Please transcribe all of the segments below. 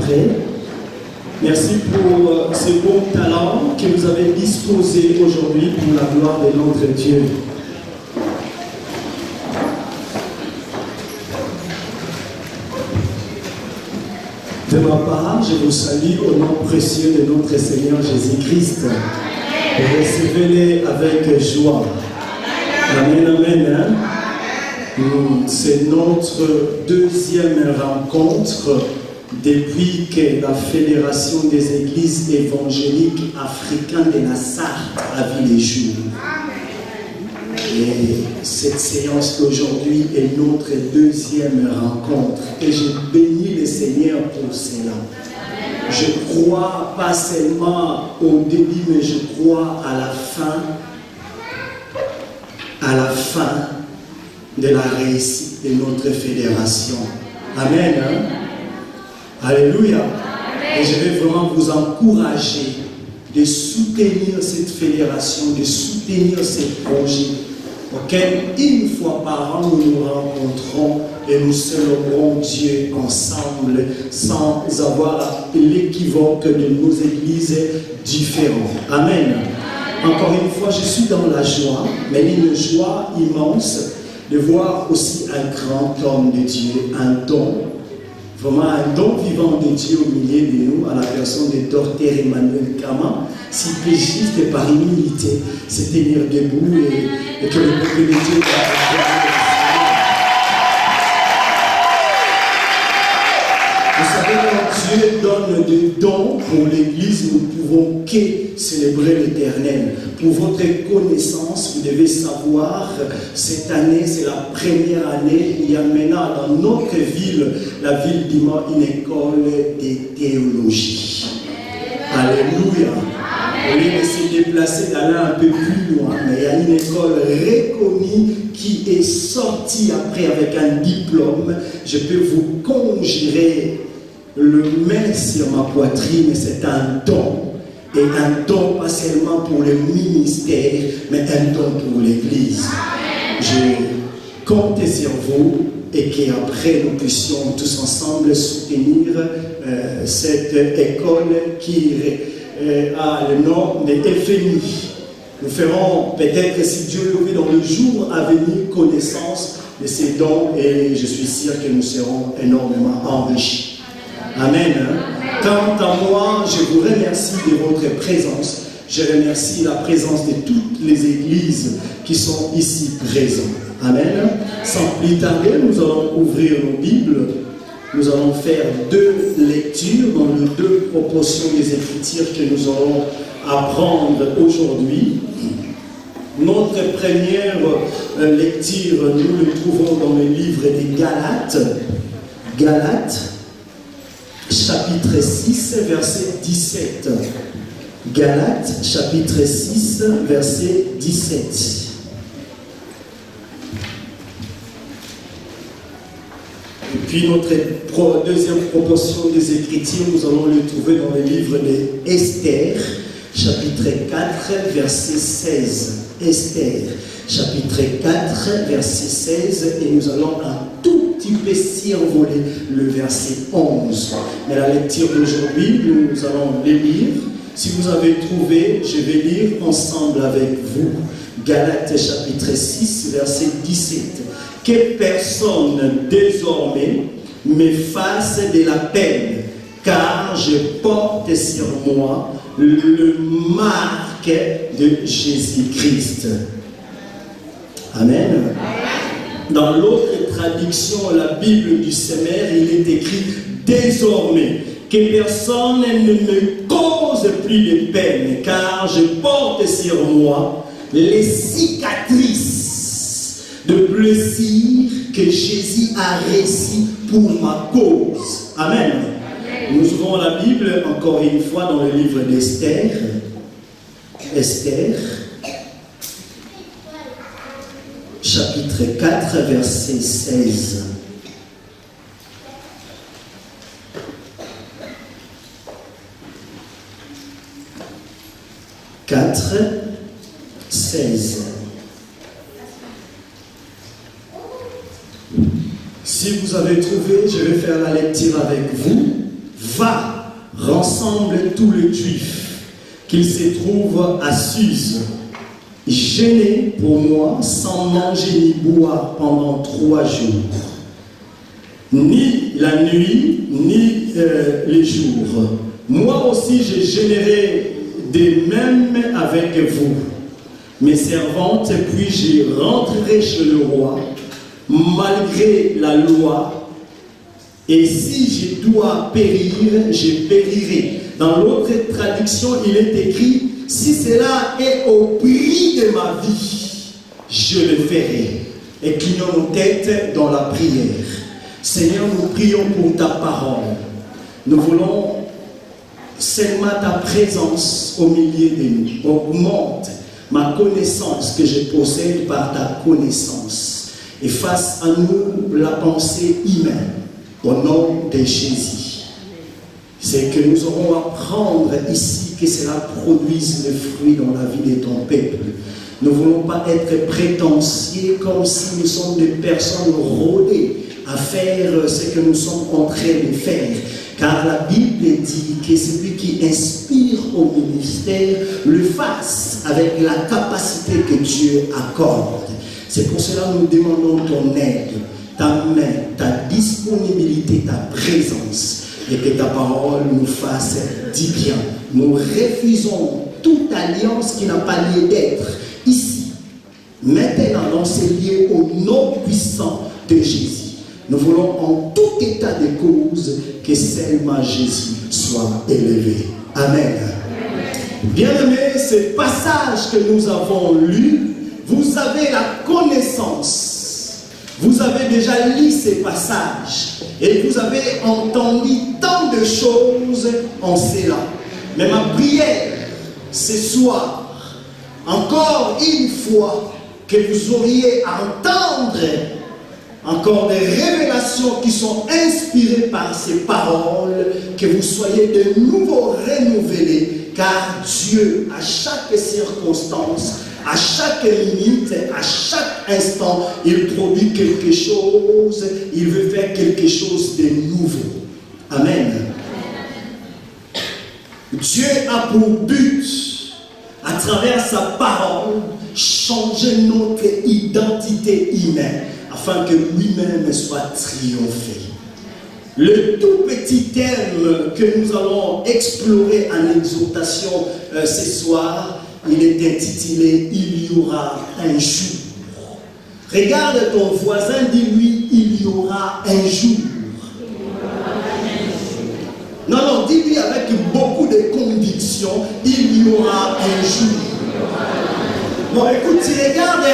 après. Merci pour ces bons talents que vous avez disposés aujourd'hui pour la gloire de notre Dieu. De ma part, je vous salue au nom précieux de notre Seigneur Jésus-Christ. Recevez-les avec joie. Amen, amen. Hein? C'est notre deuxième rencontre depuis que la Fédération des Églises évangéliques africaines de la Sarthe a vu les jours. Et cette séance d'aujourd'hui est notre deuxième rencontre. Et je bénis le Seigneur pour cela. Je crois pas seulement au début, mais je crois à la fin de la réussite de notre fédération. Amen. Hein? Alléluia. Amen. Et je vais vraiment vous encourager de soutenir cette fédération, de soutenir ces projets auxquels une fois par an nous nous rencontrons et nous célébrons Dieu ensemble sans avoir l'équivoque de nos églises différentes. Amen. Encore une fois, je suis dans la joie, mais une joie immense de voir aussi un grand homme de Dieu, un don, vraiment un don vivant de Dieu au milieu de nous, à la personne de Dr Emmanuel Kama, si peut juste par humilité se tenir debout et que le peuple de Dieu va. Vous savez, quand Dieu donne des dons pour l'Église, nous ne pouvons que célébrer l'Éternel. Pour votre connaissance, vous devez savoir, cette année, c'est la première année, il y a maintenant dans notre ville, la ville d'Ima, une école de théologie. Alléluia. Au lieu de se déplacer, d'aller un peu plus loin, mais il y a une école reconnue qui est sortie après avec un diplôme. Je peux vous conjurer le main sur ma poitrine, c'est un don. Et un don pas seulement pour le ministère, mais un don pour l'Église. Je compte sur vous et qu'après nous puissions tous ensemble soutenir cette école qui a le nom de FMI. Nous ferons peut-être, si Dieu le veut, dans le jour à venir, connaissance de ces dons et je suis sûr que nous serons énormément enrichis. Amen. Quant à moi, je vous remercie de votre présence. Je remercie la présence de toutes les églises qui sont ici présentes. Amen. Sans plus tarder, nous allons ouvrir nos Bibles. Nous allons faire deux lectures dans les deux proportions des Écritures que nous allons apprendre aujourd'hui. Notre première lecture, nous le trouvons dans le livre des Galates. Galates, chapitre 6, verset 17. Galates, chapitre 6, verset 17. Et puis notre deuxième proportion des Écritures, nous allons le trouver dans le livre d'Esther, chapitre 4, verset 16. Esther, chapitre 4, verset 16, et nous allons un tout petit peu survoler le verset 11. Mais la lecture d'aujourd'hui, nous allons les lire. Si vous avez trouvé, je vais lire ensemble avec vous. Galates, chapitre 6, verset 17. Que personne désormais me fasse de la peine, car je porte sur moi le marque de Jésus-Christ. Amen. Dans l'autre traduction, la Bible du Semeur, il est écrit désormais que personne ne me cause plus de peine, car je porte sur moi les cicatrices de plaisir que Jésus a reçu pour ma cause. Amen. Nous ouvrons la Bible encore une fois dans le livre d'Esther. Esther, chapitre 4, verset 16. « 4, 16. Si vous avez trouvé, je vais faire la lecture avec vous. va, rassemble tous les Juifs, qu'ils se trouvent à Suse, gênés pour moi, sans manger ni boire pendant 3 jours, ni la nuit, ni les jours. Moi aussi, je gênerai de même avec vous, mes servantes, puis je rentrerai chez le roi, malgré la loi, et si je dois périr, je périrai. Dans l'autre traduction, il est écrit, si cela est au prix de ma vie, je le ferai. Et clignons nos têtes dans la prière. Seigneur, nous prions pour ta parole. Nous voulons seulement ta présence au milieu de nous. Augmente ma connaissance que je possède par ta connaissance. Et fasse à nous la pensée humaine. Au nom de Jésus. C'est que nous aurons à prendre ici que cela produise le fruit dans la vie de ton peuple. Nous ne voulons pas être prétentieux comme si nous sommes des personnes rodées à faire ce que nous sommes en train de faire. Car la Bible dit que celui qui inspire au ministère le fasse avec la capacité que Dieu accorde. C'est pour cela que nous demandons ton aide, ta main, ta disponibilité, ta présence. Et que ta parole nous fasse du bien. Nous refusons toute alliance qui n'a pas lieu d'être ici. Maintenant, dans ces lieux au nom puissant de Jésus. Nous voulons en tout état de cause que seulement Jésus soit élevé. Amen. Bien-aimés, ce passage que nous avons lu, vous avez la connaissance. Vous avez déjà lu ces passages et vous avez entendu tant de choses en cela. Mais ma prière ce soir, encore une fois, que vous auriez à entendre encore des révélations qui sont inspirées par ces paroles, que vous soyez de nouveau renouvelés, car Dieu, à chaque circonstance, à chaque minute, à chaque instant, il produit quelque chose, il veut faire quelque chose de nouveau. Amen. Dieu a pour but, à travers sa parole, changer notre identité humaine, afin que lui-même soit triomphé. Le tout petit thème que nous allons explorer en exhortation ce soir, il est intitulé « Il y aura un jour ». Regarde ton voisin, dis-lui « Il y aura un jour ». Non, non, dis-lui avec beaucoup de conviction « Il y aura un jour ». Bon, écoute, tu regardes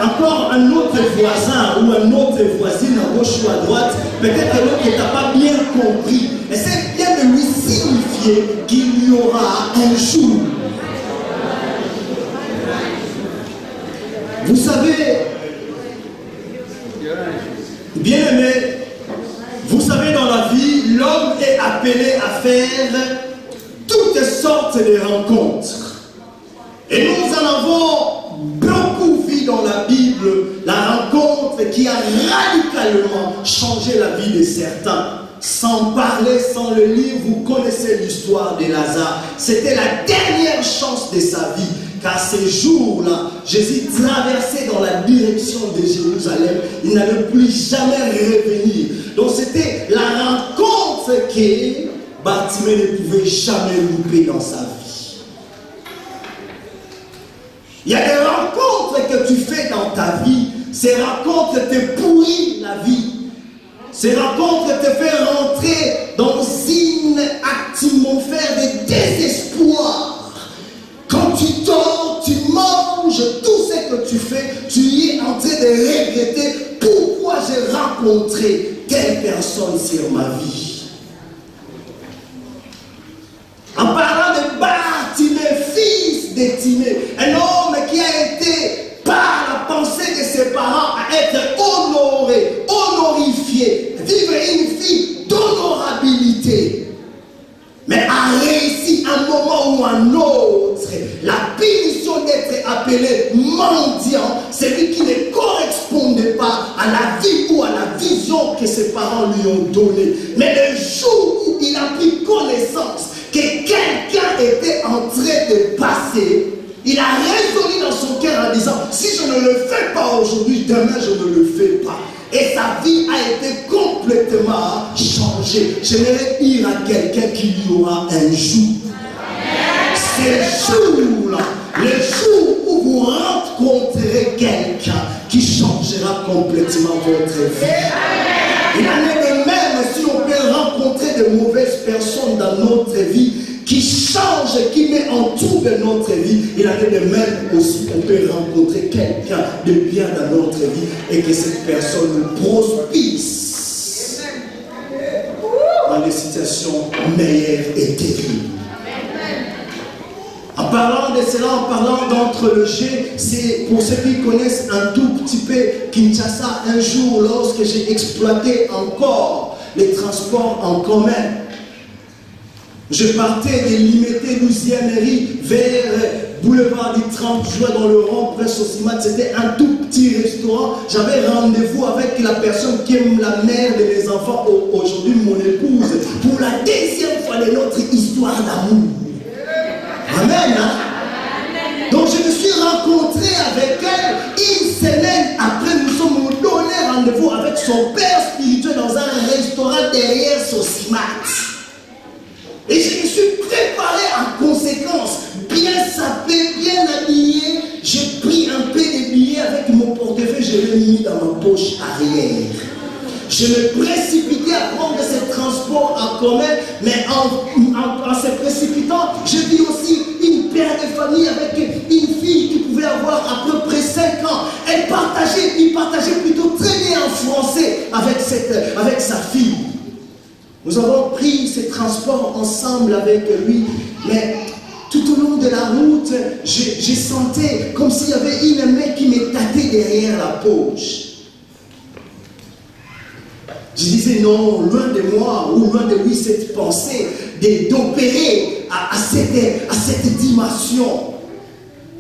encore un autre voisin ou un autre voisine à gauche ou à droite, peut-être que l'autre n'a pas bien compris. Essaie bien de lui signifier qu'il y aura un jour. Vous savez, bien aimé, vous savez dans la vie, l'homme est appelé à faire toutes sortes de rencontres. Et nous en avons beaucoup vu dans la Bible, la rencontre qui a radicalement changé la vie de certains. Sans parler, sans le lire, vous connaissez l'histoire de Lazare. C'était la dernière chance de sa vie. Car ces jours-là, Jésus traversait dans la direction de Jérusalem. Il n'allait plus jamais revenir. Donc c'était la rencontre que Bartimée ne pouvait jamais louper dans sa vie. Il y a des rencontres que tu fais dans ta vie. Ces rencontres te pourrissent la vie. Ces rencontres te font rentrer dans une atmosphère de désespoir. Quand tu dors, tu manges, tout ce que tu fais, tu es en train de regretter pourquoi j'ai rencontré telle personne sur ma vie. En parlant de Bartimée, fils de Timée, un homme qui a été, par la pensée de ses parents, à être honoré, honorifié, vivre une vie d'honorabilité, mais a réussi à un moment ou un autre, la punition d'être appelé mendiant, celui qui ne correspondait pas à la vie ou à la vision que ses parents lui ont donnée. Mais le jour où où il a pris connaissance que quelqu'un était en train de passer, il a résolu dans son cœur en disant, si je ne le fais pas aujourd'hui, demain je ne le fais pas. Et sa vie a été complètement changée. J'aimerais dire à quelqu'un qu'il y aura un jour. Ces jours-là, le jour où vous rencontrerez quelqu'un qui changera complètement votre vie. Il en est de même si on peut rencontrer de mauvaises personnes dans notre vie qui changent, qui met en trouble notre vie. Il en est de même aussi qu'on peut rencontrer quelqu'un de bien dans notre vie et que cette personne nous prospisse dans des situations meilleures et terribles. En parlant de cela, en parlant d'entre-le-G, c'est pour ceux qui connaissent un tout petit peu Kinshasa, un jour lorsque j'ai exploité encore les transports en commun, je partais de Limité 12e rue vers boulevard du 30 juin dans le rond-point Sosimat. C'était un tout petit restaurant. J'avais rendez-vous avec la personne qui est la mère de mes enfants, aujourd'hui mon épouse, pour la deuxième fois de notre histoire d'amour. Amen, hein? Donc je me suis rencontré avec elle une semaine après. Nous sommes donné rendez-vous avec son père spirituel dans un restaurant derrière Sosimat. Et je me suis préparé en conséquence, bien sapé, bien habillé. J'ai pris un peu de billets avec mon portefeuille, je l'ai mis dans ma poche arrière. Je me précipitais à prendre ce transport en commun, mais en se précipitant, je vis aussi une père de famille avec une fille qui pouvait avoir à peu près 5 ans. Il partageait plutôt très bien en français avec sa fille. Nous avons pris ces transports ensemble avec lui, mais tout au long de la route, je sentais comme s'il y avait une main qui me tâtait derrière la poche. Je disais non, loin de moi ou loin de lui cette pensée d'opérer à cette dimension.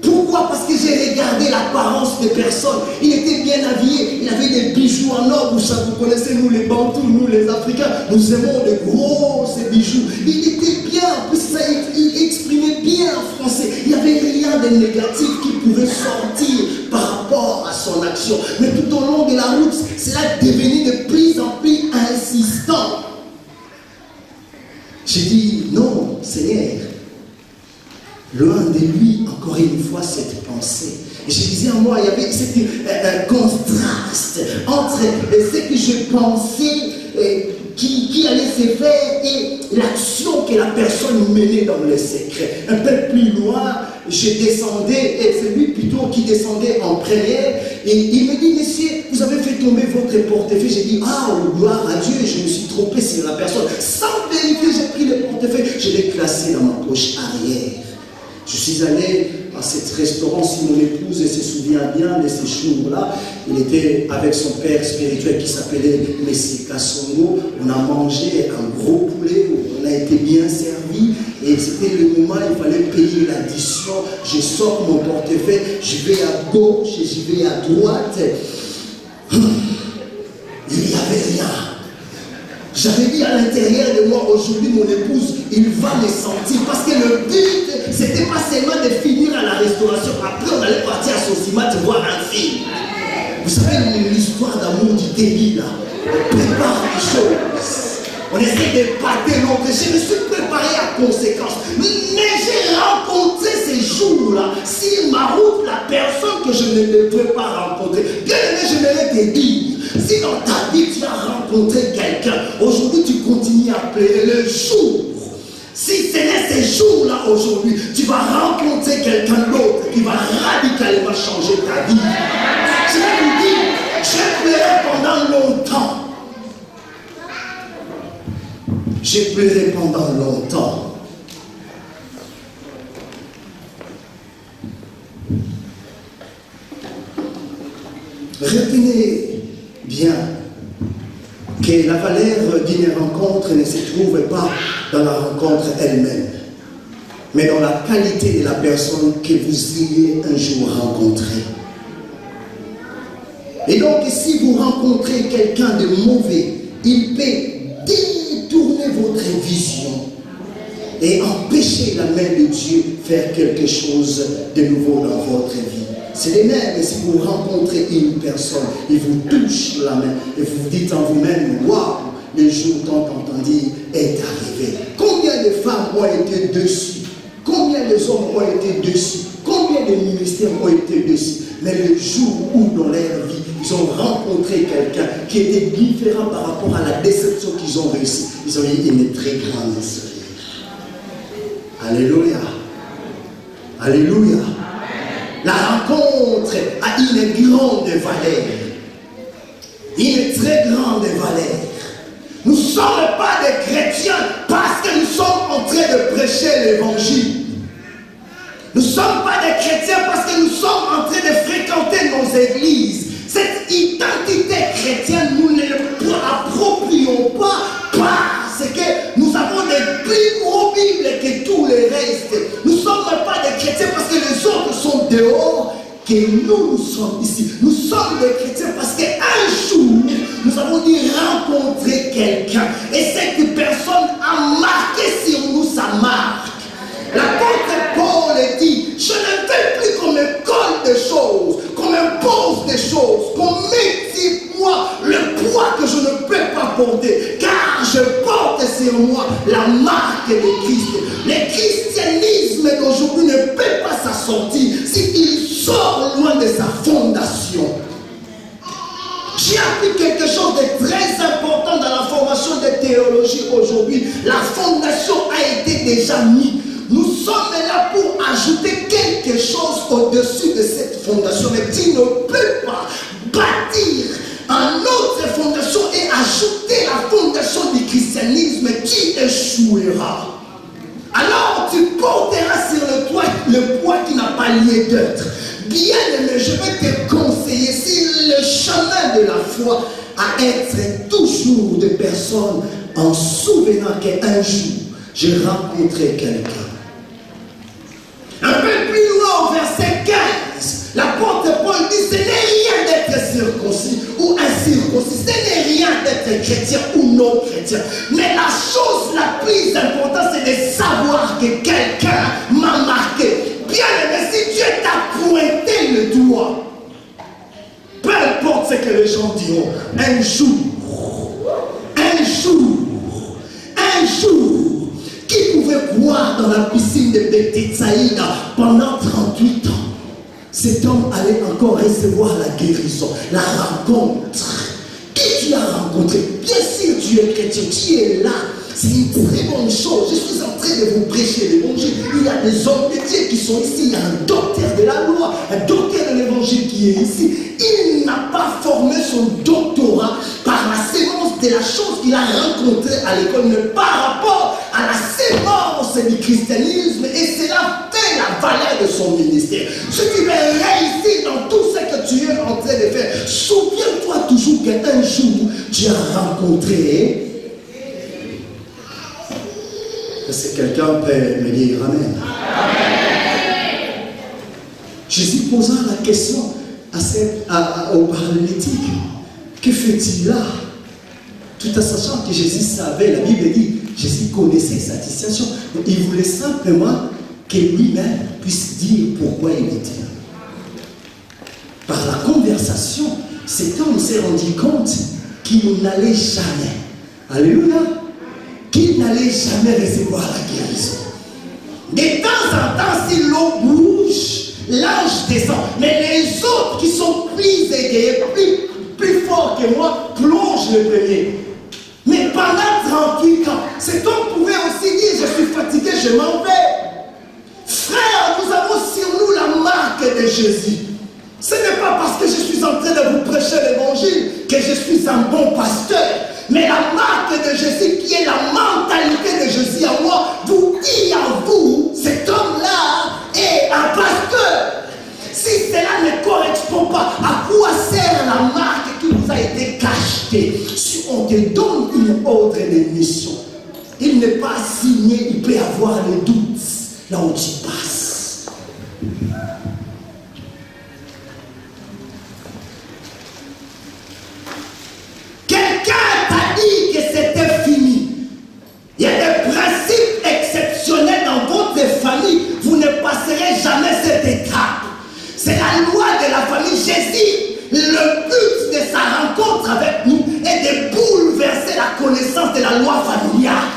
Pourquoi? Parce que j'ai regardé l'apparence des personnes. Il était bien habillé, il avait des bijoux en or. Vous connaissez, nous les Bantous, nous les Africains, nous aimons les grosses bijoux. Il était bien, en plus ça, il exprimait bien en français. Il n'y avait rien de négatif qui pouvait sortir par rapport à son action. Mais tout au long de la route, cela devenait de plus en plus insistant. J'ai dit, non, Seigneur, loin de lui, encore une fois, cette pensée. Et je disais en moi, il y avait un contraste entre ce que je pensais qui allait se faire et l'action que la personne menait dans le secret. Un peu plus loin, je descendais, et c'est lui plutôt qui descendait en première, et il me dit, monsieur, vous avez fait tomber votre portefeuille. J'ai dit, ah, gloire à Dieu, je me suis trompé sur la personne. Sans vérifier, j'ai pris le portefeuille, je l'ai classé dans ma poche arrière. Je suis allé à cet restaurant, si mon épouse se souvient bien de ces jours-là, il était avec son père spirituel qui s'appelait Messie Kassongo. On a mangé un gros poulet, on a été bien servi et c'était le moment, il fallait payer l'addition. Je sors mon portefeuille, je vais à gauche et je vais à droite. Il n'y avait rien. J'avais dit à l'intérieur de moi, aujourd'hui mon épouse, il va me sentir. Parce que le but, c'était pas seulement de finir à la restauration. Après, on allait partir à Sosimat voir un film. Vous savez, l'histoire d'amour du délit, là. On prépare les choses. On essaie de pâter l'autre. Je me suis préparé à conséquence. Mais j'ai rencontré ces jours-là. Sur ma route, la personne que je ne devrais pas rencontrer. Bien aimé, je vais te dire. Si dans ta vie tu as rencontré quelqu'un, aujourd'hui tu continues à pleurer le jour. Si ce n'est ces jours-là aujourd'hui, tu vas rencontrer quelqu'un d'autre qui va radicalement changer ta vie. Je vais vous dire, j'ai pleuré pendant longtemps. J'ai pleuré pendant longtemps. Retenez bien que la valeur d'une rencontre ne se trouve pas dans la rencontre elle-même, mais dans la qualité de la personne que vous ayez un jour rencontrée. Et donc, si vous rencontrez quelqu'un de mauvais, il peut détourner votre vision et empêchez la main de Dieu de faire quelque chose de nouveau dans votre vie. C'est les mêmes, si vous rencontrez une personne, il vous touche la main et vous vous dites en vous-même, waouh, le jour tant entendu est arrivé. Combien de femmes ont été dessus? Combien de hommes ont été dessus? Combien de ministères ont été dessus? Mais le jour où dans leur vie, ils ont rencontré quelqu'un qui était différent par rapport à la déception qu'ils ont reçue, ils ont eu une très grande sourire. Alléluia. Alléluia. La rencontre a une grande valeur. Une très grande valeur. Nous ne sommes pas des chrétiens parce que nous sommes en train de prêcher l'évangile. Nous ne sommes pas des chrétiens parce que nous sommes en train de fréquenter nos églises. Cette identité chrétienne, nous ne l'approprions pas parce que nous avons des plus gros Bibles que tous les restes. Nous ne sommes pas des chrétiens parce que les autres sont dehors, que nous sommes ici. Nous sommes des chrétiens parce qu'un jour, nous avons dû rencontrer quelqu'un. Et cette personne a marqué sur nous sa marque. L'apôtre Paul dit, je ne veux plus qu'on me colle des choses, qu'on m'impose des choses, qu'on mette sur moi le poids que je ne peux pas porter, car je porte sur moi la marque de Christ. Le christianisme d'aujourd'hui ne peut pas s'assortir s'il sort loin de sa fondation. J'ai appris quelque chose de très important dans la formation de théologie aujourd'hui. La fondation a été déjà mise. Nous sommes là pour ajouter quelque chose au-dessus de cette fondation. Mais tu ne peux pas bâtir une autre fondation et ajouter la fondation du christianisme qui échouera. Alors tu porteras sur le poids qui n'a pas lieu d'être. Bien aimé, je vais te conseiller sur le chemin de la foi à être toujours des personnes en souvenant qu'un jour j'ai rencontré quelqu'un. Un peu plus loin au verset 15, l'apôtre Paul dit ce n'est rien d'être circoncis ou incirconcis, ce n'est rien d'être chrétien ou non chrétien. Mais la chose la plus importante, c'est de savoir que quelqu'un m'a marqué. Bien aimé, si Dieu t'a pointé le doigt, peu importe ce que les gens diront, un jour, qui pouvait boire dans la piscine de Bethsaïda pendant 38 ans? Cet homme allait encore recevoir la guérison, la rencontre. Qui tu as rencontré? Bien sûr, tu es chrétien, tu es là. C'est une très bonne chose. Je suis en train de vous prêcher l'évangile. Il y a des hommes de Dieu qui sont ici. Il y a un docteur de la loi, un docteur de l'évangile qui est ici. Il n'a pas formé son doctorat par la sémence de la chose qu'il a rencontrée à l'école, mais par rapport à la sémence du christianisme. Et cela fait la valeur de son ministère. Si tu veux réussir dans tout ce que tu es en train de faire, souviens-toi toujours qu'un jour, tu as rencontré. Est-ce que quelqu'un peut me dire Amen? Amen. Jésus posant la question au paralytique, que fait-il là? Tout en sachant que Jésus savait, la Bible dit, Jésus connaissait sa situation. Il voulait simplement que lui-même puisse dire pourquoi il était là. Par la conversation, cet homme s'est rendu compte qu'il n'allait jamais. Alléluia. Qu'il n'allait jamais recevoir la guérison. De temps en temps, si l'eau bouge, l'ange descend. Mais les autres qui sont plus égayés, plus forts que moi, plongent le premier. Mais pendant 38 ans, cet homme pouvait aussi dire, je suis fatigué, je m'en vais. Frère, nous avons sur nous la marque de Jésus. Ce n'est pas parce que je suis en train de vous prêcher l'évangile que je suis un bon pasteur. Mais la marque de Jésus, qui est la mentalité de Jésus en moi, vous dit en vous, cet homme-là est un pasteur. Si cela ne correspond pas, à quoi sert la marque qui vous a été cachetée? Si on te donne une ordre de mission, il n'est pas signé, il peut avoir les doutes là où tu passes. Quelqu'un t'a dit que c'était fini. C'est la loi de la famille. Jésus, le but de sa rencontre avec nous est de bouleverser la connaissance de la loi familiale.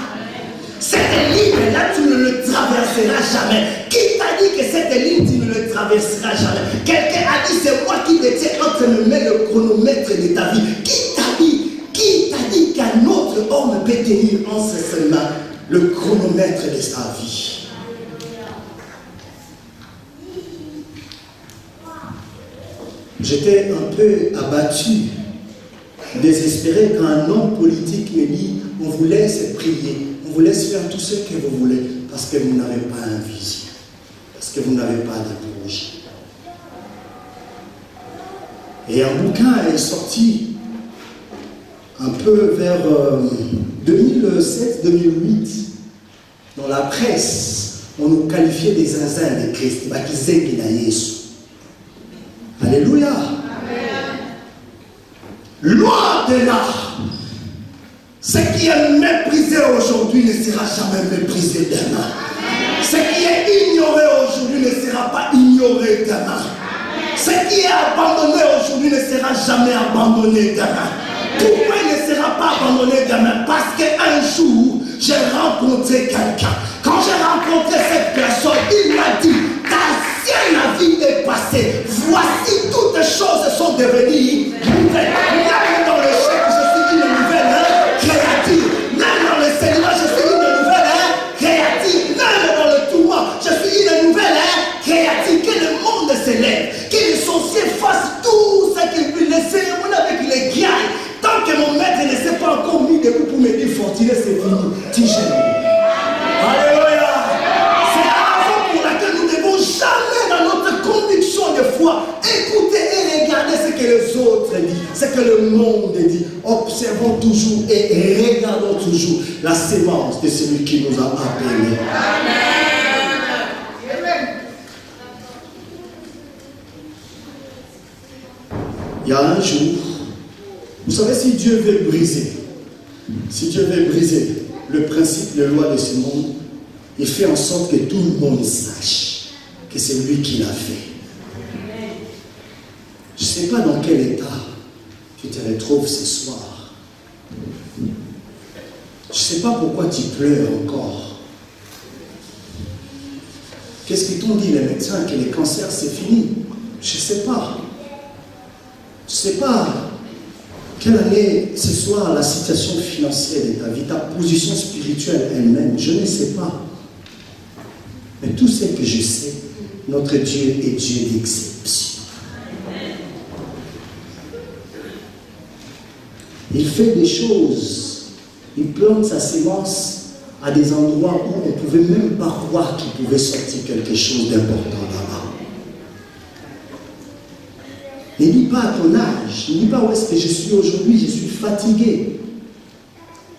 Cette ligne-là, tu ne le traverseras jamais. Qui t'a dit que cette ligne, tu ne le traverseras jamais? Quelqu'un a dit, c'est moi qui détiens entre mes mains le chronomètre de ta vie. Qui t'a dit qu'un autre homme peut tenir en ses mains le chronomètre de sa vie? J'étais un peu abattu, désespéré quand un homme politique me dit, on vous laisse prier. On vous laisse faire tout ce que vous voulez parce que vous n'avez pas un vision, parce que vous n'avez pas de projet. Et un bouquin est sorti un peu vers 2007-2008 dans la presse. On nous qualifiait des zinzins de Christ. Alléluia. Loi de l'art. Ce qui est méprisé aujourd'hui ne sera jamais méprisé demain. Ce qui est ignoré aujourd'hui ne sera pas ignoré demain. Ce qui est abandonné aujourd'hui ne sera jamais abandonné demain. Pourquoi il ne sera pas abandonné demain? Parce qu'un jour, j'ai rencontré quelqu'un. Quand j'ai rencontré cette personne, il m'a dit, ta ancienne vie est passée. Voici toutes les choses sont devenues nouvelles. Même dans le chèque, je suis une nouvelle créative. Même dans le célibat, je suis une nouvelle créative. Même dans le tourment, je suis une nouvelle créative. Que le monde s'élève, que les sorciers fassent tout ce qu'ils veulent. Les cérémonies avec les guerres. Tant que mon maître ne s'est pas encore mis debout pour me dire fortuné, c'est fini. Tu gênes. Alléluia. C'est la raison pour laquelle nous ne devons jamais dans notre conviction de foi écouter et regarder ce que les autres disent, ce que le monde dit. Observons toujours et regardons toujours la sémence de celui qui nous a appelés. Amen. Il y a un jour, vous savez, si Dieu veut briser le principe, les lois de ce monde, il fait en sorte que tout le monde sache que c'est lui qui l'a fait. Je ne sais pas dans quel état tu te retrouves ce soir. Je ne sais pas pourquoi tu pleures encore. Qu'est-ce qu'ils t'ont dit les médecins, que les cancers c'est fini? Je ne sais pas. Je ne sais pas. Quelle est ce soir la situation financière de ta vie, ta position spirituelle elle-même? Je ne sais pas. Mais tout ce que je sais, notre Dieu est Dieu d'exception. Il fait des choses. Il plante sa sémence à des endroits où on ne pouvait même pas croire qu'il pouvait sortir quelque chose d'important là-bas. Ne dis pas à ton âge, ne dis pas où est-ce que je suis aujourd'hui, je suis fatigué.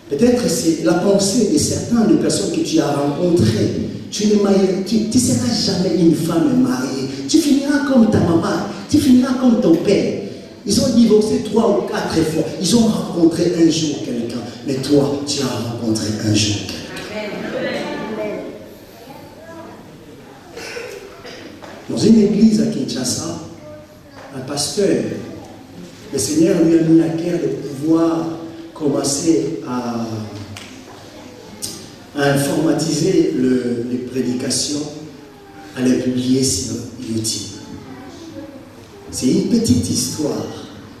Peut-être c'est la pensée de certaines personnes que tu as rencontrées. Tu ne seras jamais une femme mariée. Tu finiras comme ta maman, tu finiras comme ton père. Ils ont divorcé 3 ou 4 fois. Ils ont rencontré un jour quelqu'un. Mais toi, tu as rencontré un jour quelqu'un. Dans une église à Kinshasa, un pasteur, le Seigneur lui a mis à cœur de pouvoir commencer à informatiser les prédications, à les publier sur YouTube. C'est une petite histoire,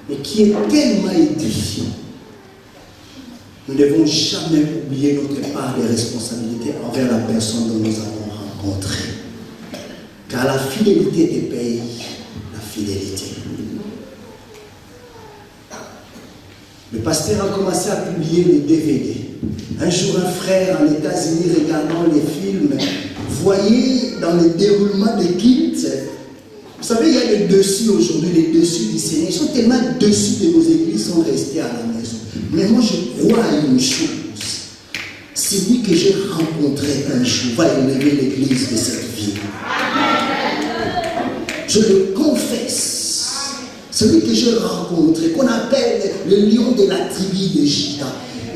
mais qui est tellement édifiante. Nous ne devons jamais oublier notre part de responsabilité envers la personne dont nous avons rencontré. Car la fidélité des pays, la fidélité. Le pasteur a commencé à publier les DVD. Un jour, un frère en États-Unis regardant les films, voyait dans le déroulement des cultes, vous savez, il y a les dessus aujourd'hui, les dessus du Seigneur. Ils sont tellement dessus de nos églises, sont restés à la maison. Mais moi, je crois à une chose. Celui que j'ai rencontré un jour va élever l'église de cette ville. Je le confesse. Celui que j'ai rencontré, qu'on appelle le lion de la tribu de Juda,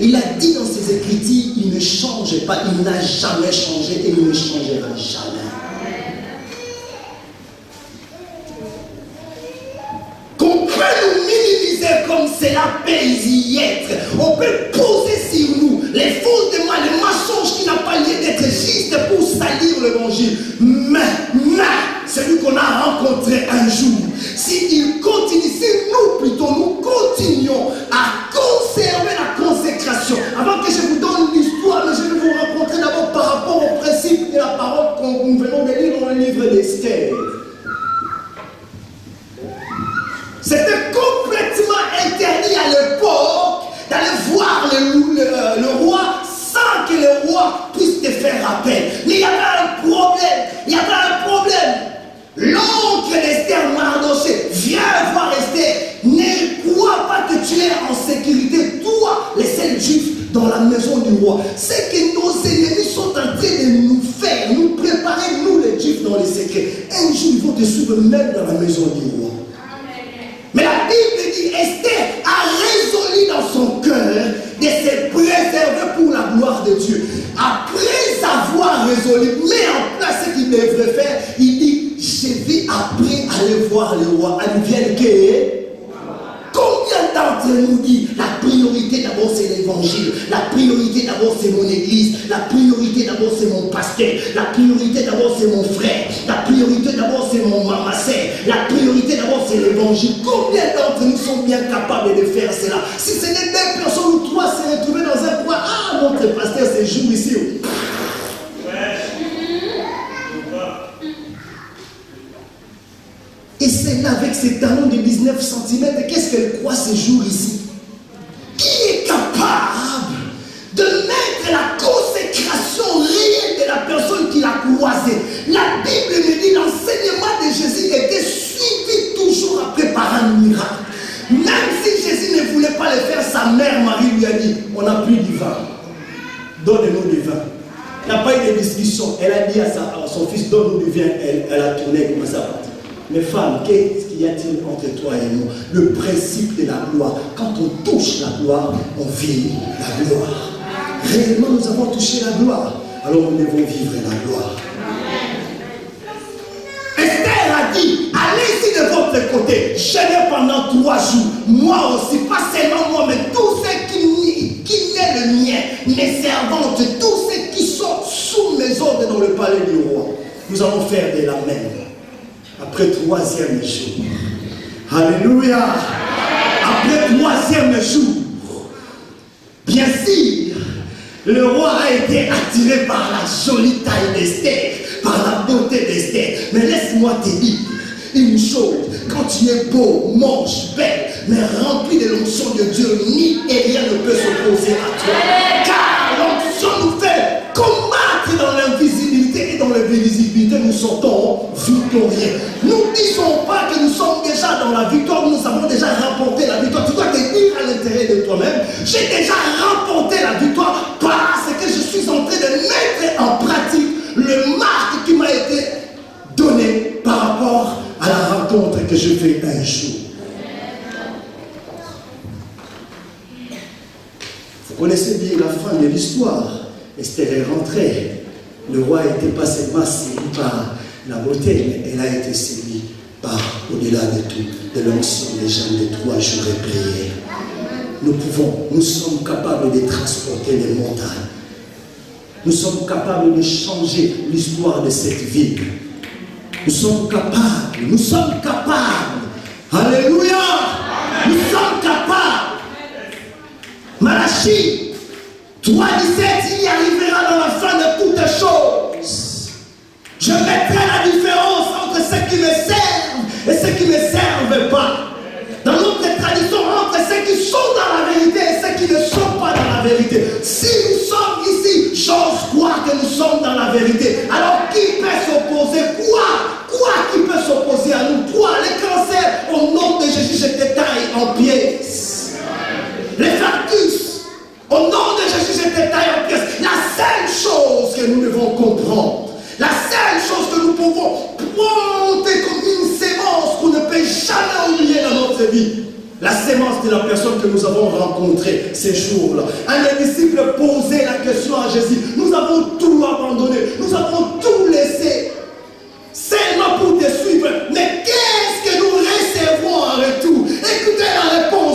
il a dit dans ses écritures, il ne change pas, il n'a jamais changé et il ne changera jamais. misère comme cela peut y être. On peut poser sur nous les fondements, les mensonges qui n'ont pas lieu d'être juste pour salir l'évangile. Mais, celui qu'on a rencontré un jour, s'il continue, si nous plutôt, nous continuons à conserver la consécration. Avant que je vous donne l'histoire, je vais vous raconter d'abord par rapport au principe de la parole que nous venons de lire dans le livre d'Esther. C'était complètement interdit à l'époque d'aller voir le roi sans que le roi puisse te faire appel. Mais il y avait un problème. L'oncle d'Esther, Mardoché, viens voir Esther. Ne crois pas que tu es en sécurité, toi, les seuls juifs dans la maison du roi. C'est que nos ennemis sont en train de nous faire, nous préparer, nous les juifs, dans les secrets. Un jour, ils vont te suivre même dans la maison du roi. Mais la Bible dit, Esther a résolu dans son cœur de se préserver pour la gloire de Dieu. Après avoir résolu, met en place ce qu'il devrait faire, il dit, je vais après aller voir le roi. Advienne que... Combien d'entre nous dit la priorité d'abord c'est l'évangile, la priorité d'abord c'est mon église, la priorité d'abord c'est mon pasteur, la priorité d'abord c'est mon frère, la priorité d'abord c'est mon mamasé, la priorité d'abord c'est l'évangile. Combien d'entre nous sont bien capables de faire cela? Si ce n'est deux personnes ou trois se retrouver dans un coin, ah notre pasteur séjour ici. Et c'est là avec ses talons de 19 cm, qu'est-ce qu'elle croit ces jours ici? Qui est capable de mettre la consécration réelle de la personne qui l'a croisée? La Bible me dit l'enseignement de Jésus était suivi toujours après par un miracle. Même si Jésus ne voulait pas le faire, sa mère Marie lui a dit, on n'a plus du vin. Donne-nous du vin. Il n'y a pas eu de discussion. Elle a dit à son fils, donne-nous du vin. Elle a tourné comme ça. Mais femme, qu'est-ce qu'il y a-t-il entre toi et nous? Le principe de la gloire. Quand on touche la gloire, on vit la gloire. Réellement, nous avons touché la gloire. Alors nous devons vivre la gloire. Esther a dit, allez-y de votre côté, jeûnez pendant 3 jours. Moi aussi, pas seulement moi, mais tous ceux qui n'est le mien, mes servantes, tous ceux qui sont sous mes ordres dans le palais du roi. Nous allons faire de la même. Après 3e jour. Alléluia. Après 3e jour. Bien sûr, le roi a été attiré par la jolie taille d'Esther, par la beauté d'Esther. Mais laisse-moi te dire une chose. Quand tu es beau, moche, belle, mais rempli de l'onction de Dieu, ni et rien ne peut s'opposer à toi. Car l'onction nous fait combattre dans l'invisibilité et dans l'invisibilité, nous sortons victorieux. Nous ne disons pas que nous sommes déjà dans la victoire, nous avons déjà remporté la victoire. Tu dois te dire à l'intérieur de toi-même, j'ai déjà remporté la victoire parce que je suis en train de mettre en pratique le marque qui m'a été donné par rapport à la rencontre que je fais un jour. Vous connaissez bien la fin de l'histoire. Esther est rentrée. Le roi n'était pas seulement séduit par la beauté, mais elle a été séduite par, au-delà de tout, de l'onction des gens de 3 jours et prière. Nous sommes capables de transporter les montagnes. Nous sommes capables de changer l'histoire de cette ville. Nous sommes capables. Alléluia. Nous sommes capables. Malachie 3,17, il y arrivera dans la fin de toutes choses. Je mettrai la différence entre ceux qui me servent et ceux qui ne me servent pas. Dans notre tradition, entre ceux qui sont dans la vérité et ceux qui ne sont pas dans la vérité. Si nous sommes ici, j'ose croire que nous sommes dans la vérité. Alors qui peut s'opposer? Quoi qui peut s'opposer à nous? Toi, les cancers, au nom de Jésus, je te taille en pièces. Les factus, au nom de Jésus, je te taille en pièces. La seule chose que nous devons comprendre, la seule chose que nous pouvons prendre comme une sémence qu'on ne peut jamais oublier dans notre vie, la sémence de la personne que nous avons rencontrée ces jours-là. Un disciple posait la question à Jésus. Nous avons tout abandonné, nous avons tout laissé, seulement pour te suivre. Mais qu'est-ce que nous recevons en retour? Écoutez la réponse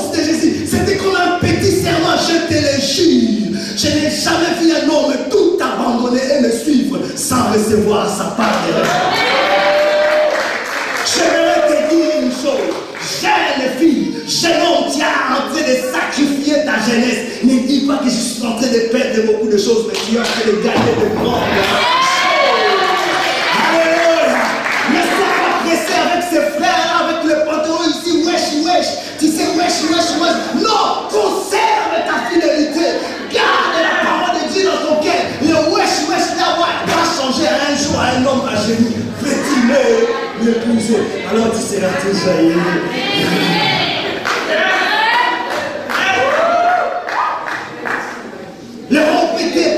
que je suis en train de perdre beaucoup de choses, mais tu es en train de gagner de grandes choses. Alléluia. Ne sois pas pressé avec ses frères, avec le pantalon ici, wesh. Tu sais, wesh. Non, conserve ta fidélité. Garde la parole de Dieu dans ton cœur. Le wesh, là, va changer un jour à un homme à genoux. Petit l'épouser. Alors tu seras toujours aimé. Le répéter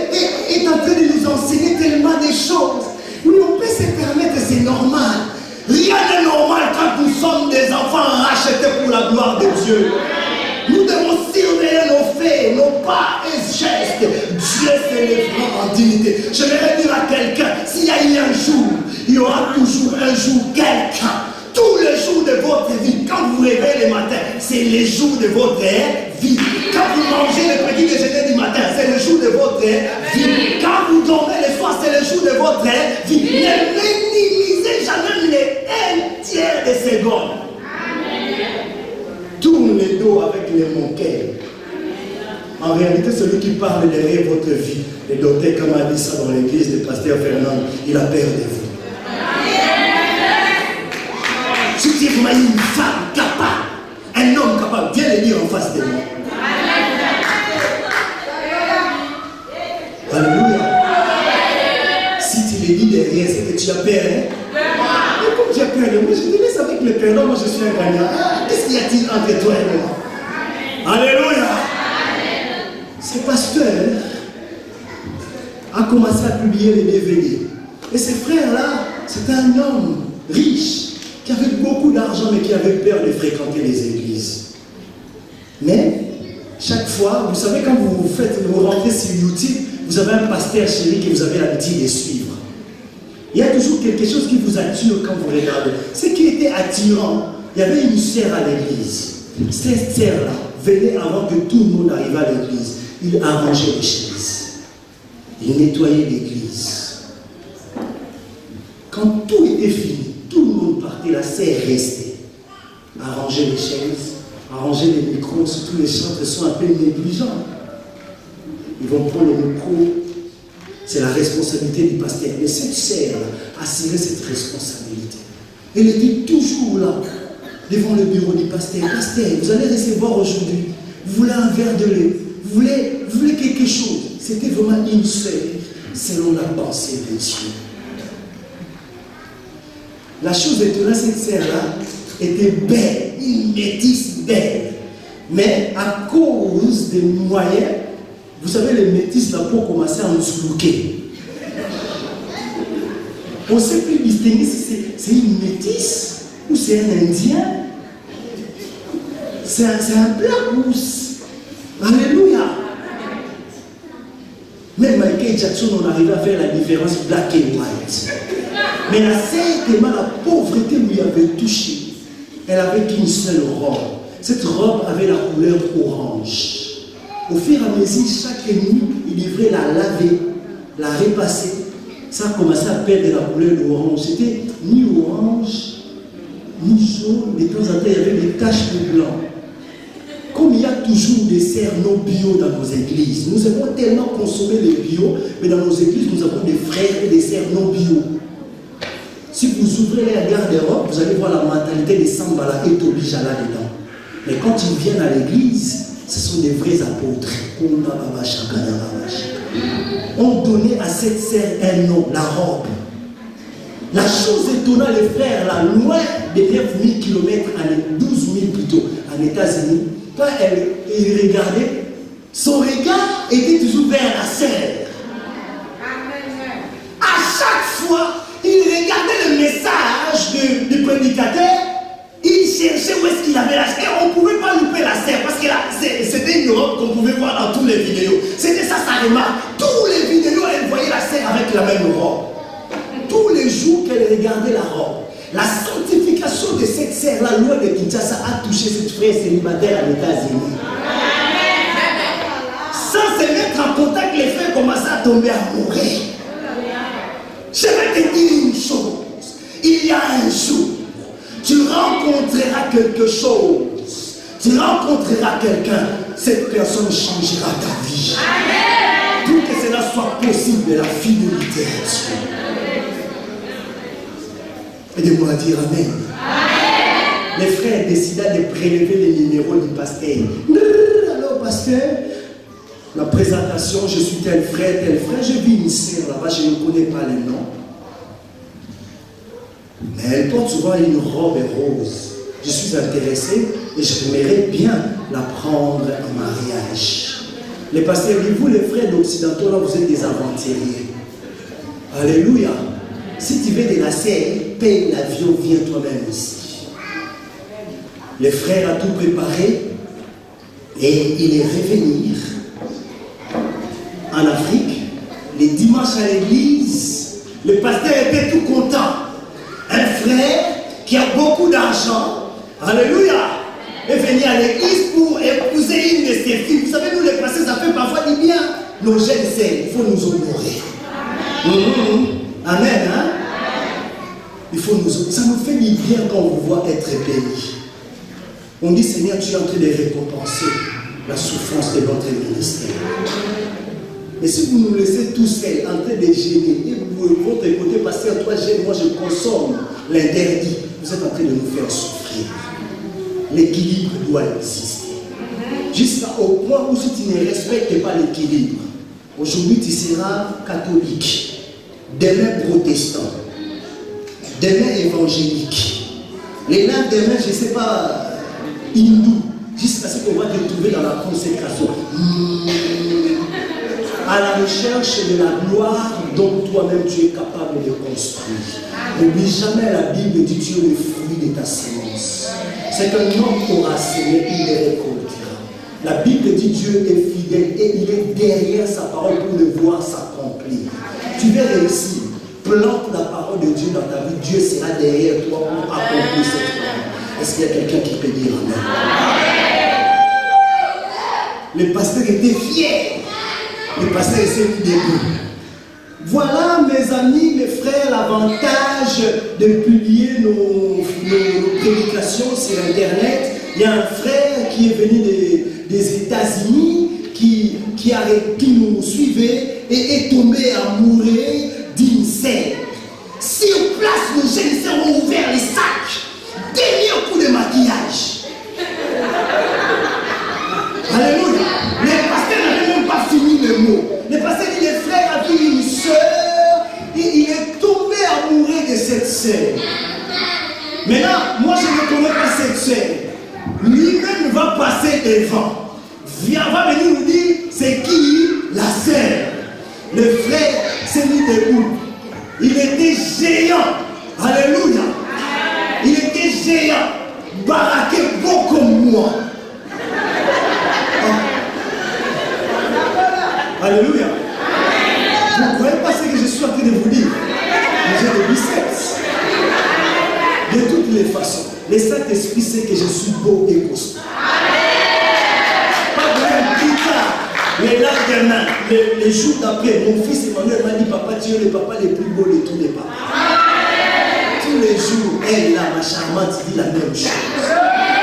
est en train de nous enseigner tellement de choses. Oui, on peut se permettre, c'est normal. Rien n'est normal quand nous sommes des enfants rachetés pour la gloire de Dieu. Nous devons surveiller nos faits, nos pas et gestes. Dieu s'élèvera en dignité. Je vais dire à quelqu'un, s'il y a eu un jour, il y aura toujours un jour quelqu'un. Tous les jours de votre vie, quand vous vous réveillez le matin, c'est les jours de votre vie. Quand vous mangez le petit déjeuner du matin, c'est le jour de votre vie. Quand vous dormez le soir, c'est le jour de votre vie. Ne minimisez jamais les 1/3 de secondes. Tourne le dos avec les moquets. En réalité, celui qui parle derrière votre vie, le docteur, comme a dit ça dans l'église de Pasteur Fernand, il a peur de vous. Si tu es vraiment une femme capable, un homme capable, viens le dire en face de moi. Alléluia. Si tu le dis derrière, c'est que tu as peur. Hein? Mais comme tu as peur de moi, je te laisse avec le perdant, moi je suis un gagnant. Qu'est-ce qu'il y a-t-il entre toi et moi? Alléluia. Ce pasteur a commencé à publier les DVD. Et ce frère-là, c'était un homme riche, qui avait beaucoup d'argent, mais qui avait peur de fréquenter les églises. Mais, chaque fois, vous savez, quand vous rentrez sur YouTube, vous avez un pasteur chéri que vous avez l'habitude de suivre. Il y a toujours quelque chose qui vous attire quand vous regardez. Ce qui était attirant, il y avait une sœur à l'église. Cette sœur-là venait avant que tout le monde arrive à l'église. Il arrangeait les chaises. Il nettoyait l'église. Quand tout était fini, tout le monde partait, la sœur restait. Arranger les chaises, arranger les micros, surtout les chantres sont un peu négligents. Ils vont prendre le micro, c'est la responsabilité du pasteur. Mais cette sœur assurait cette responsabilité. Elle était toujours là, devant le bureau du pasteur. Pasteur, vous allez recevoir aujourd'hui, vous voulez un verre de lait, vous voulez quelque chose. C'était vraiment une sœur, selon la pensée de Dieu. La chose étonnante, cette sœur-là était belle, une métisse belle. Mais à cause des moyens, vous savez, les métisses, la peau commençait à nous slouquer. On ne sait plus distinguer si c'est une métisse ou c'est un Indien. C'est un black rousse. Alléluia. Même Michael Jackson, on arrivait à faire la différence black et white. Mais la sœur, tellement la pauvreté lui avait touché, elle avait qu'une seule robe. Cette robe avait la couleur orange. Au fur et à mesure, chaque nuit, il devrait la laver, la repasser. Ça a commencé à perdre la couleur orange. C'était ni orange, ni jaune. De temps en temps, il y avait des taches de blanc. Comme il y a toujours des sœurs non bio dans nos églises, nous avons tellement consommé les bio, mais dans nos églises, nous avons des frères et des sœurs non bio. Si vous ouvrez la garde-robe, vous allez voir la mentalité des Sambala et Tobija là-dedans. Mais quand ils viennent à l'église, ce sont des vrais apôtres. On donnait à cette sœur un nom, la robe. La chose étonnante, les frères, là, loin de 9000 km, 12 000 plutôt, en États-Unis, quand il regardait, son regard était toujours vers la sœur. À chaque fois, il regardait le message du prédicateur, il cherchait où est-ce qu'il avait la sœur. On ne pouvait pas louper la sœur parce que c'était une robe qu'on pouvait voir dans toutes les vidéos. C'était ça sa remarque. Toutes les vidéos, elle voyait la sœur avec la même robe. Tous les jours qu'elle regardait la robe. La sanctification de cette sœur, la loi de Kinshasa a touché cette frère célibataire aux États-Unis. Sans se mettre en contact, les frères commençaient à tomber amoureux. Je vais te dire une chose. Il y a un jour, tu rencontreras quelque chose. Tu rencontreras quelqu'un. cette personne changera ta vie. Pour que cela soit possible, la fidélité à Dieu. Aidez-moi à dire Amen. Les frères décident de prélever les numéros du pasteur. Alors, pasteur, la présentation, je suis tel frère, j'ai vu une sœur là-bas, je ne connais pas les noms. Mais elle porte souvent une robe rose. Je suis intéressé et j'aimerais bien la prendre en mariage. Les pasteurs disent, vous les frères d'Occidentaux, là, vous êtes des aventuriers. Alléluia. Si tu veux de la serre, paye l'avion, viens toi-même ici. Le frère a tout préparé et il est revenu en Afrique. Les dimanches à l'église, le pasteur était tout content. Un frère qui a beaucoup d'argent, alléluia, est venu à l'église pour épouser une de ses filles. Vous savez, nous les pasteurs, ça fait parfois du bien. Nos jeunes sœurs, il faut nous honorer. Amen, hein? Il faut nous honorer. Ça nous fait du bien quand on vous voit être béni. On dit, Seigneur, tu es en train de récompenser la souffrance de notre ministère. Et si vous nous laissez tous seuls en train de gêner, et vous, votre côté, pasteur, toi gêne, moi je consomme l'interdit, vous êtes en train de nous faire souffrir. L'équilibre doit exister. Jusqu'au point où si tu ne respectes pas l'équilibre, aujourd'hui tu seras catholique, demain protestant, demain évangélique, les lendemain, je ne sais pas, hindou, jusqu'à ce qu'on va te trouver dans la consécration. À la recherche de la gloire dont toi-même tu es capable de construire. N'oublie jamais, la Bible dit tu es le fruit de ta semence. C'est qu'un homme aura semé, il les récoltera. La Bible dit Dieu est fidèle et il est derrière sa parole pour le voir s'accomplir. Tu veux réussir, plante la parole de Dieu dans ta vie, Dieu sera derrière toi pour accomplir cette parole. Est-ce qu'il y a quelqu'un qui peut dire Amen? Le pasteur était fier. Le pasteur s'est mis debout. Voilà, mes amis, mes frères, l'avantage de publier nos prédications sur Internet. Il y a un frère qui est venu des États-Unis, qui nous suivait et est tombé amoureux d'une sœur. Sur place, nos jeunes sœurs ont ouvert les sacs. Dernier coup de maquillage. Alléluia. Les pasteurs n'avaient même pas fini le mot. Les pasteurs dit les frères avaient une sœur et il est tombé amoureux de cette sœur. Maintenant, moi je ne connais pas cette sœur. Lui-même va passer devant. Va venir nous dire c'est qui la sœur. Le frère s'est mis debout. Il était géant. Alléluia. Il était géant. Baraqué beau comme moi. Alléluia. Vous ne croyez pas ce que je suis en train de vous dire? J'ai des biceps. De toutes les façons, le Saint-Esprit sait que je suis beau et costaud. Pas de plus tard, les lendemains, les jours d'après, mon fils Emmanuel m'a dit papa, tu es le papa le plus beau de tous les papas. Tous les jours, elle, là, ma charmante, dit la même chose.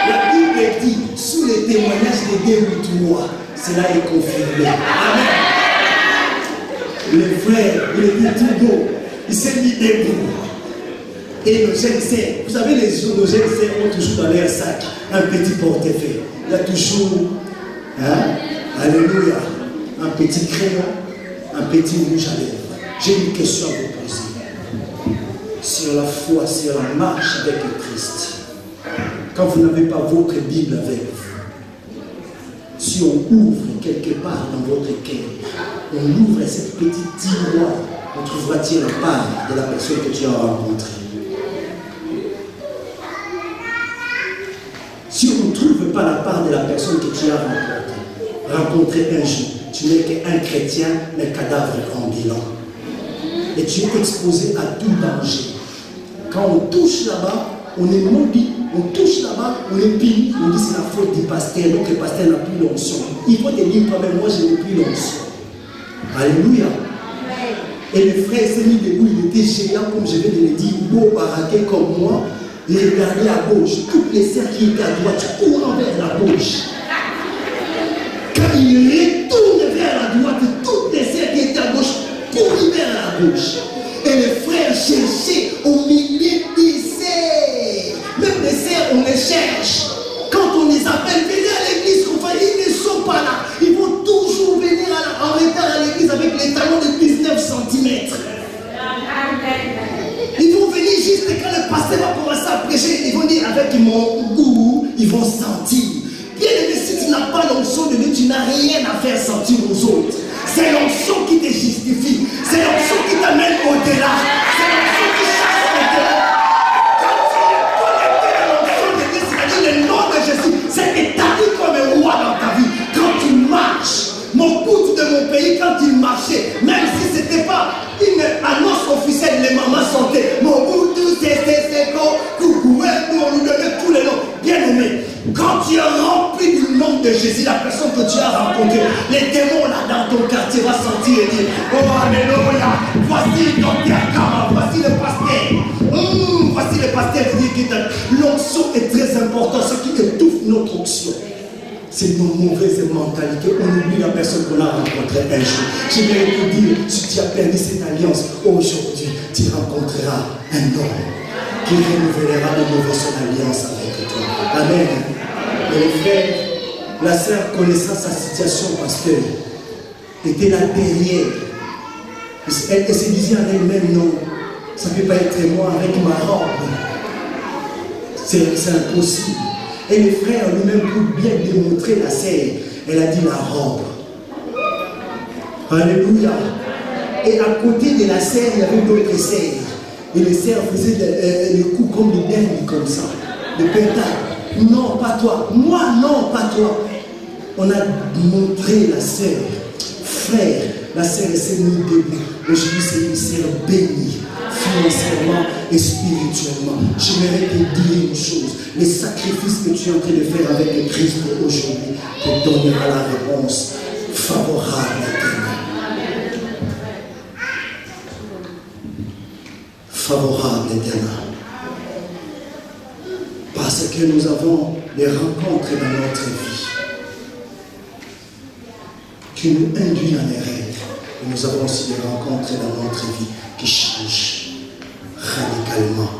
La Bible dit, sous les témoignages de 2 ou 3, cela est confirmé. Amen. Le frère, il était tout beau. Il s'est mis debout. Et nos jeunes sœurs, vous savez, nos jeunes sœurs ont toujours dans leur sac un petit portefeuille. Il y a toujours, alléluia, un petit crayon, un petit rouge à lèvres. J'ai une question à vous poser. Sur la foi, sur la marche avec le Christ, quand vous n'avez pas votre Bible avec vous, si on ouvre quelque part dans votre cœur, on ouvre cette petite tiroir, on trouvera-t-il la part de la personne que tu as rencontrée. Si on ne trouve pas la part de la personne que tu as rencontrée un jour, tu n'es qu'un chrétien, mais cadavre ambulant. Et tu es exposé à tout danger. Quand on touche là-bas, on est maudit, on touche là-bas, on est puni, on dit c'est la faute du pasteur, donc le pasteur n'a plus l'onction. Il faut te dire quand même, moi je n'ai plus l'onction. Alléluia. Et le frère s'est mis debout, il était géant, comme je viens de le dire, beau, baraqué comme moi. Il regardait à gauche, toutes les sœurs qui étaient à droite, courant vers la gauche. quand il retourne vers la droite, toutes les sœurs qui étaient à gauche courent vers la gauche. Et les frères cherchaient au milieu des sœurs. Même les sœurs, on les cherche. Quand on les appelle, venez à l'église, ils ne sont pas là. Ils vont toujours venir en retard à l'église avec les talons de 19 cm. Ils vont venir juste quand le pasteur va commencer à prêcher, ils vont dire avec mon goût, ils vont sentir. Bien aimé, si tu n'as pas l'onction de Dieu, tu n'as rien à faire sentir aux autres. C'est l'onction qui te justifie. C'est l'onction qui t'amène au-delà. C'est l'onction qui chasse au-delà. Quand tu es connecté à l'onction de Dieu, c'est-à-dire le nom de Jésus, c'est établi comme un roi dans ta vie. Quand tu marches, mon couple de mon pays, quand il marchait, même si ce n'était pas une annonce officielle, les mamans chantaient mon Boutou, c'est coucou, on nous donnait tous les noms. Bien aimé, quand tu es rempli du nom de Jésus, la personne que tu as rencontrée, les démons là dans ton quartier vont sentir et dire oh alléluia, voici le docteur Kama, voici le pasteur. Voici le pasteur qui dit que l'onction est très importante, ce qui étouffe notre onction. C'est nos mauvaises mentalités. On oublie la personne qu'on a rencontrée un jour. Je vais te dire, si tu as perdu cette alliance, aujourd'hui, tu rencontreras un homme qui renouvellera de nouveau son alliance avec toi. Amen. Et les frères, la sœur connaissant sa situation parce qu'elle était là derrière. Elle se disait en elle-même, non, ça ne peut pas être moi avec ma robe. C'est impossible. Et les frères lui-même pour bien démontrer la sœur, elle a dit la robe. Alléluia. Et à côté de la sœur, il y avait d'autres sœurs. Et les sœurs faisaient le coup comme des dingues, comme ça. Le pétard. Non, pas toi. Moi, non, pas toi. On a montré la sœur. Frère, la sœur s'est mise debout. Aujourd'hui, c'est une sœur bénie, financièrement et spirituellement. J'aimerais te dire une chose. Les sacrifices que tu es en train de faire avec le Christ aujourd'hui te donnera la réponse favorable à l'éternel. Favorable à l'éternel. Parce que nous avons des rencontres dans notre vie qui nous induisent en erreur. Et nous avons aussi des rencontres dans notre vie qui changent radicalement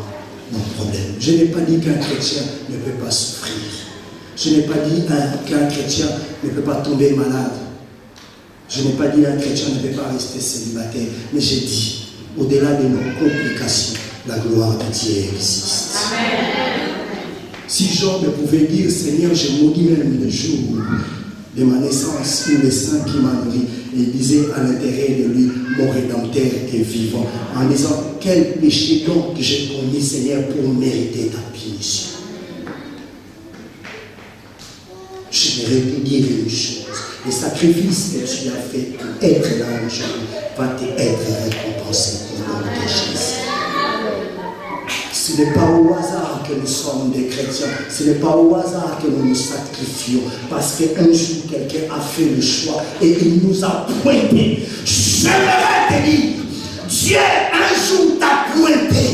nos problèmes. Je n'ai pas dit qu'un chrétien ne peut pas souffrir. Je n'ai pas dit qu'un chrétien ne peut pas tomber malade. Je n'ai pas dit qu'un chrétien ne peut pas rester célibataire. Mais j'ai dit, au-delà de nos complications, la gloire de Dieu existe. Amen. Si Job pouvait dire, Seigneur, je maudis même le jour de ma naissance, où le Saint qui m'a nourri, et il disait à l'intérieur de lui, mon Rédempteur est vivant, en disant, quel péché donc que j'ai commis, Seigneur, pour mériter ta punition. J'aimerais te dire une chose, le sacrifice que tu as fait pour être là aujourd'hui va être récompensé au nom de Jésus. Ce n'est pas au hasard que nous sommes des chrétiens. Ce n'est pas au hasard que nous nous sacrifions. Parce qu'un jour, quelqu'un a fait le choix et il nous a pointé. J'aimerais te dire, Dieu un jour t'a pointé.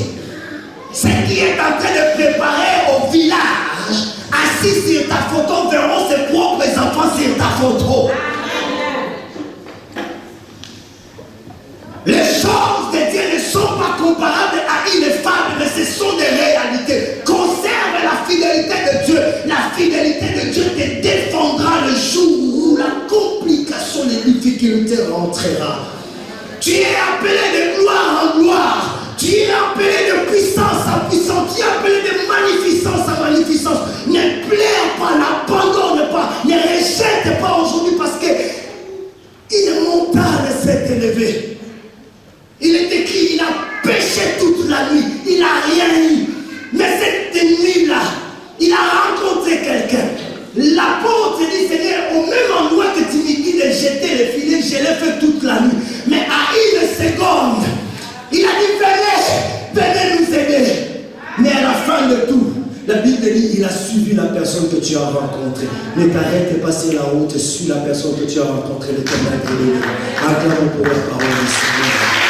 Ce qui est en train de préparer au village, assis sur ta photo, verront ses propres enfants sur ta photo. Les choses de Dieu ne sont pas comparables à une femme, mais ce sont des réalités. Conserve la fidélité de Dieu. La fidélité de Dieu te défendra le jour où la complication, les difficultés rentrera. Tu es appelé de gloire en gloire. Tu es appelé de puissance en puissance. Tu es appelé de magnificence en magnificence. Ne pleure pas, n'abandonne pas, ne rejette pas aujourd'hui parce que une montagne s'est élevée. Il est écrit, il a péché toute la nuit, il n'a rien eu. Mais cette nuit-là, il a rencontré quelqu'un. L'apôtre dit, Seigneur, au même endroit que tu me dis de jeter le filet, je l'ai fait toute la nuit. Mais à une seconde, il a dit, venez nous aider. Mais à la fin de tout, la Bible dit, il a suivi la personne que tu as rencontrée. Ne t'arrête pas sur la route, suis la personne que tu as rencontrée, le témoin de Dieu. Acclamons pour la parole du Seigneur.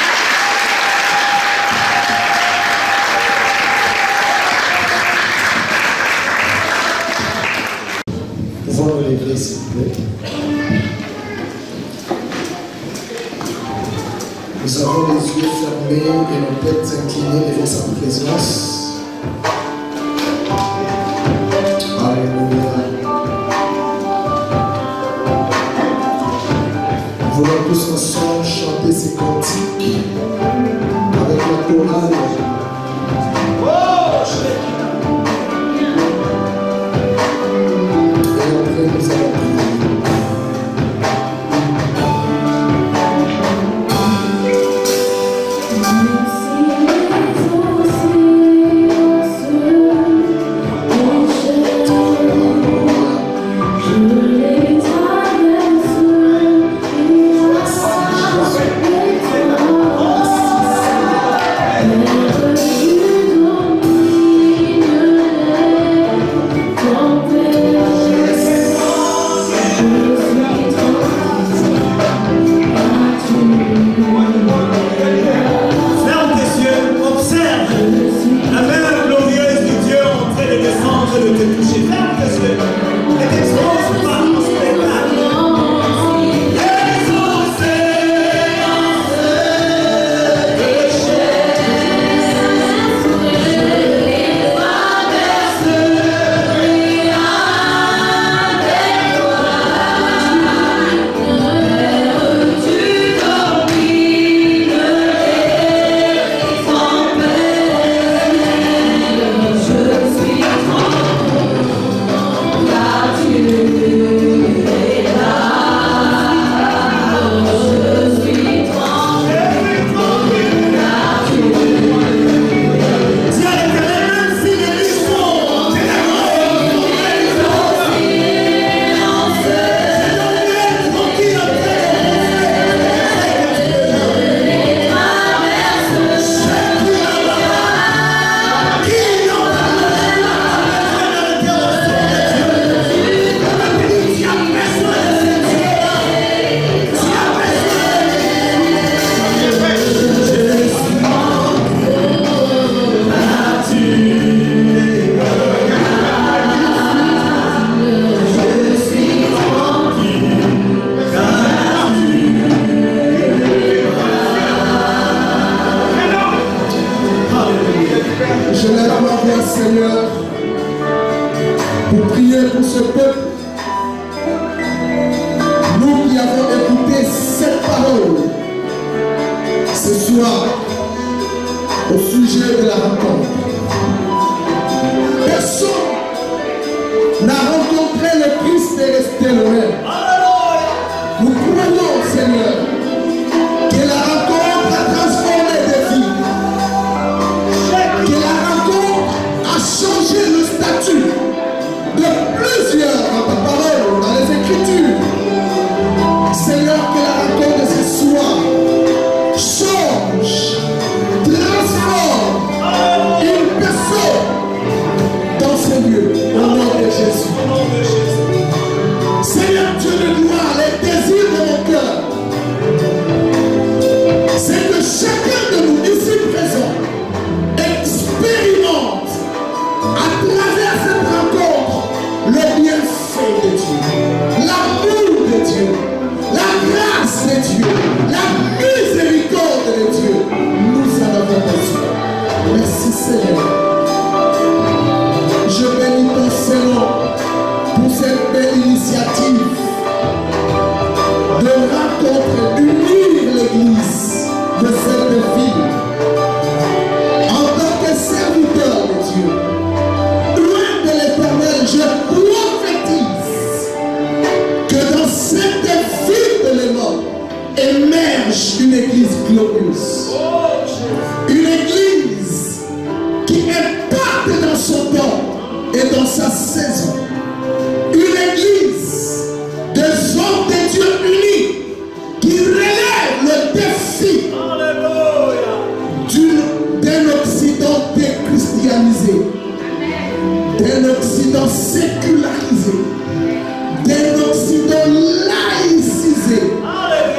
S'il vous plaît. Nous avons les yeux fermés et nos têtes inclinées devant sa présence. Alléluia. Nous voulons tous ensemble chanter ces cantiques avec la chorale. Et après nous allons prier.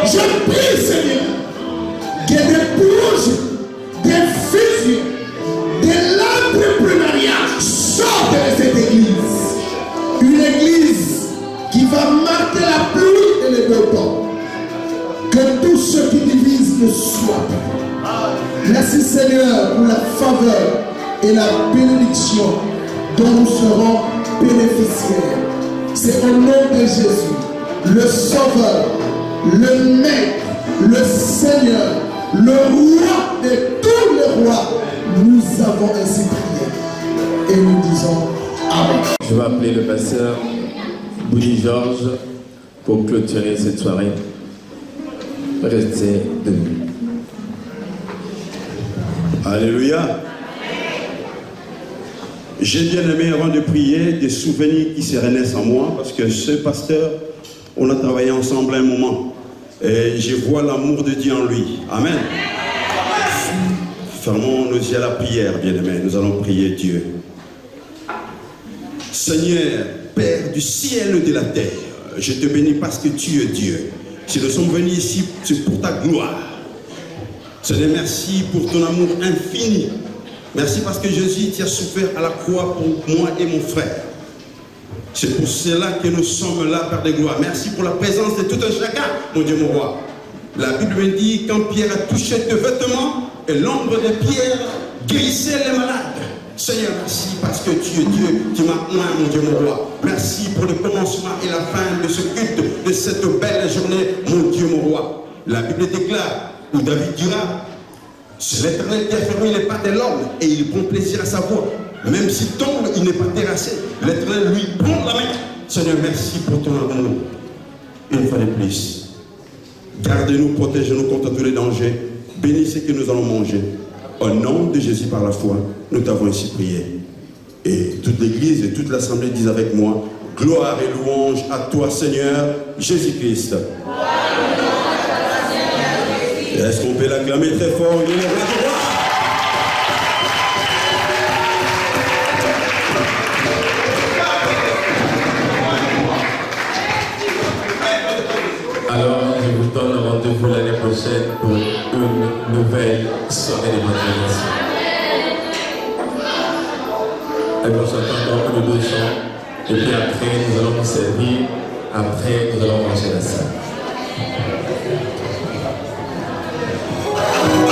Je prie, Seigneur, que des faveur et la bénédiction dont nous serons bénéficiaires. C'est au nom de Jésus, le Sauveur, le Maître, le Seigneur, le Roi de tous les rois. Nous avons ainsi prié et nous disons Amen. Je vais appeler le pasteur Bouilly Georges pour clôturer cette soirée. Restez debout. Alléluia. J'ai bien aimé, avant de prier, des souvenirs qui se renaissent en moi, parce que ce pasteur, on a travaillé ensemble un moment. Et je vois l'amour de Dieu en lui. Amen. Fermons nos yeux à la prière, bien-aimés. Nous allons prier Dieu. Seigneur, Père du ciel et de la terre, je te bénis parce que tu es Dieu. Si nous sommes venus ici, c'est pour ta gloire. Seigneur, merci pour ton amour infini. Merci parce que Jésus, tu as souffert à la croix pour moi et mon frère. C'est pour cela que nous sommes là, Père de gloire. Merci pour la présence de tout un chacun, mon Dieu, mon roi. La Bible me dit, quand Pierre a touché tes vêtements, et l'ombre de Pierre guérissait les malades. Seigneur, merci parce que tu es Dieu, tu m'as oint, mon Dieu, mon roi. Merci pour le commencement et la fin de ce culte, de cette belle journée, mon Dieu, mon roi. La Bible déclare, où David dira, c'est l'Éternel qui a fermé les pas de l'homme et il prend plaisir à sa voix. Même s'il tombe, il n'est pas terrassé. L'Éternel lui prend la main. Seigneur, merci pour ton amour. Une fois de plus, gardez-nous, protégez-nous contre tous les dangers. Bénissez ce que nous allons manger. Au nom de Jésus par la foi, nous t'avons ainsi prié. Et toute l'Église et toute l'Assemblée disent avec moi, gloire et louange à toi, Seigneur Jésus-Christ. Est-ce qu'on peut l'acclamer très fort? Il est le roi du roi. Alors, je vous donne rendez-vous l'année prochaine pour une nouvelle soirée d'évangélisation. Elle va chanter encore une ou deux chants. Et puis après, nous allons nous servir. Après, nous allons ranger la salle. On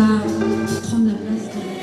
va prendre la place de